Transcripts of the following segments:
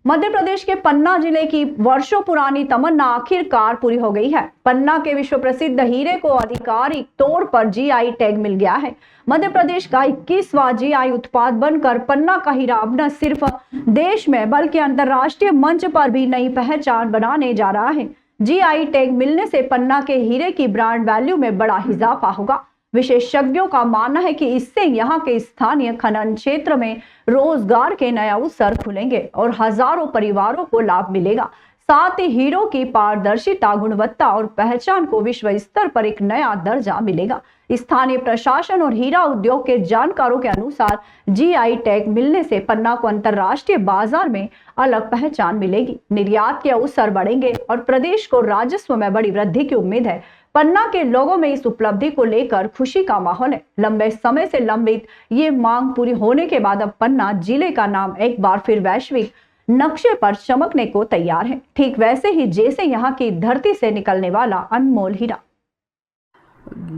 मध्य प्रदेश के पन्ना जिले की वर्षों पुरानी तमन्ना आखिरकार पूरी हो गई है। पन्ना के विश्व प्रसिद्ध हीरे को आधिकारिक तौर पर जीआई टैग मिल गया है। मध्य प्रदेश का 21वां जीआई उत्पाद बनकर पन्ना का हीरा अब न सिर्फ देश में बल्कि अंतर्राष्ट्रीय मंच पर भी नई पहचान बनाने जा रहा है। जीआई टैग मिलने से पन्ना के हीरे की ब्रांड वैल्यू में बड़ा इजाफा होगा। विशेषज्ञों का मानना है कि इससे यहाँ के स्थानीय खनन क्षेत्र में रोजगार के नए अवसर खुलेंगे और हजारों परिवारों को लाभ मिलेगा। साथ ही हीरों की पारदर्शिता, गुणवत्ता और पहचान को विश्व स्तर पर एक नया दर्जा मिलेगा। स्थानीय प्रशासन और हीरा उद्योग के जानकारों के अनुसार जीआई टैग मिलने से पन्ना को अंतर्राष्ट्रीय बाजार में अलग पहचान मिलेगी, निर्यात के अवसर बढ़ेंगे और प्रदेश को राजस्व में बड़ी वृद्धि की उम्मीद है। पन्ना के लोगों में इस उपलब्धि को लेकर खुशी का माहौल है। लंबे समय से लंबित ये मांग पूरी होने के बाद अब पन्ना जिले का नाम एक बार फिर वैश्विक नक्शे पर चमकने को तैयार है, ठीक वैसे ही जैसे यहाँ की धरती से निकलने वाला अनमोल हीरा।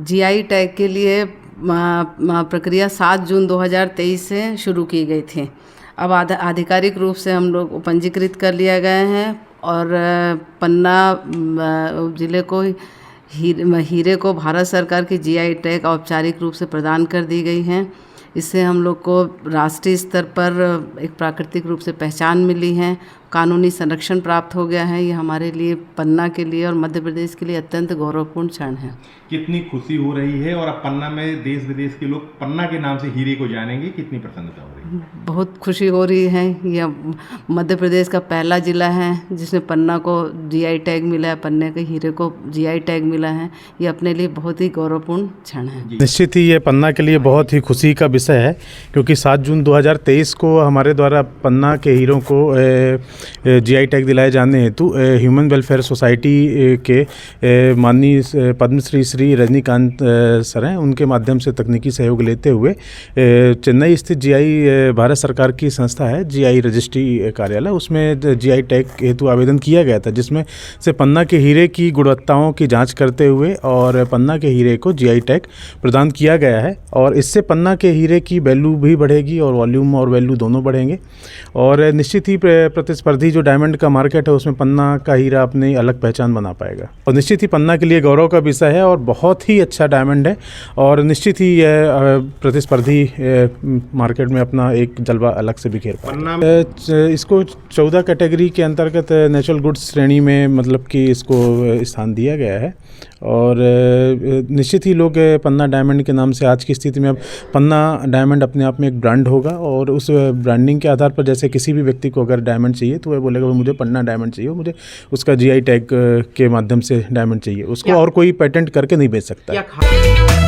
जीआई टैग के लिए प्रक्रिया 7 जून 2023 से शुरू की गई थी। अब आधिकारिक रूप से हम लोग पंजीकृत कर लिया गए हैं और पन्ना जिले को हीरे को भारत सरकार की जीआई टैग औपचारिक रूप से प्रदान कर दी गई हैं। इससे हम लोग को राष्ट्रीय स्तर पर एक प्राकृतिक रूप से पहचान मिली है, कानूनी संरक्षण प्राप्त हो गया है। ये हमारे लिए, पन्ना के लिए और मध्य प्रदेश के लिए अत्यंत गौरवपूर्ण क्षण है। कितनी खुशी हो रही है और अब पन्ना में देश विदेश के लोग पन्ना के नाम से हीरे को जानेंगे, कितनी प्रसन्नता हो रही है? बहुत खुशी हो रही है। यह मध्य प्रदेश का पहला जिला है जिसमें पन्ना को जीआई टैग मिला है, पन्ने के हीरे को जीआई टैग मिला है। ये अपने लिए बहुत ही गौरवपूर्ण क्षण है। निश्चित ही ये पन्ना के लिए बहुत ही खुशी का विषय है, क्योंकि 7 जून 2023 को हमारे द्वारा पन्ना के हीरों को जीआई टैग दिलाए जाने हेतु ह्यूमन वेलफेयर सोसाइटी के माननीय पद्मश्री श्री रजनीकांत सर हैं, उनके माध्यम से तकनीकी सहयोग लेते हुए चेन्नई स्थित जीआई भारत सरकार की संस्था है जीआई रजिस्ट्री कार्यालय, उसमें जीआई टैग हेतु आवेदन किया गया था, जिसमें से पन्ना के हीरे की गुणवत्ताओं की जांच करते हुए और पन्ना के हीरे को जीआई टैग प्रदान किया गया है। और इससे पन्ना के हीरे की वैल्यू भी बढ़ेगी और वॉल्यूम और वैल्यू दोनों बढ़ेंगे। और निश्चित ही प्रतिस्पर्धी जो डायमंड का मार्केट है उसमें पन्ना का हीरा अपनी अलग पहचान बना पाएगा। और निश्चित ही पन्ना के लिए गौरव का विषय है और बहुत ही अच्छा डायमंड है और निश्चित ही यह प्रतिस्पर्धी मार्केट में अपना एक जलवा अलग से बिखेर पाएगा। इसको 14 कैटेगरी के अंतर्गत नेचुरल गुड्स श्रेणी में मतलब कि इसको स्थान दिया गया है। और निश्चित ही लोग पन्ना डायमंड के नाम से आज की स्थिति में अब पन्ना डायमंड अपने आप में एक ब्रांड होगा और उस ब्रांडिंग के आधार पर जैसे किसी भी व्यक्ति को अगर डायमंड चाहिए तो वह बोलेगा मुझे पन्ना डायमंड चाहिए, मुझे उसका जीआई टैग के माध्यम से डायमंड चाहिए, उसको और कोई पेटेंट करके नहीं बेच सकता है।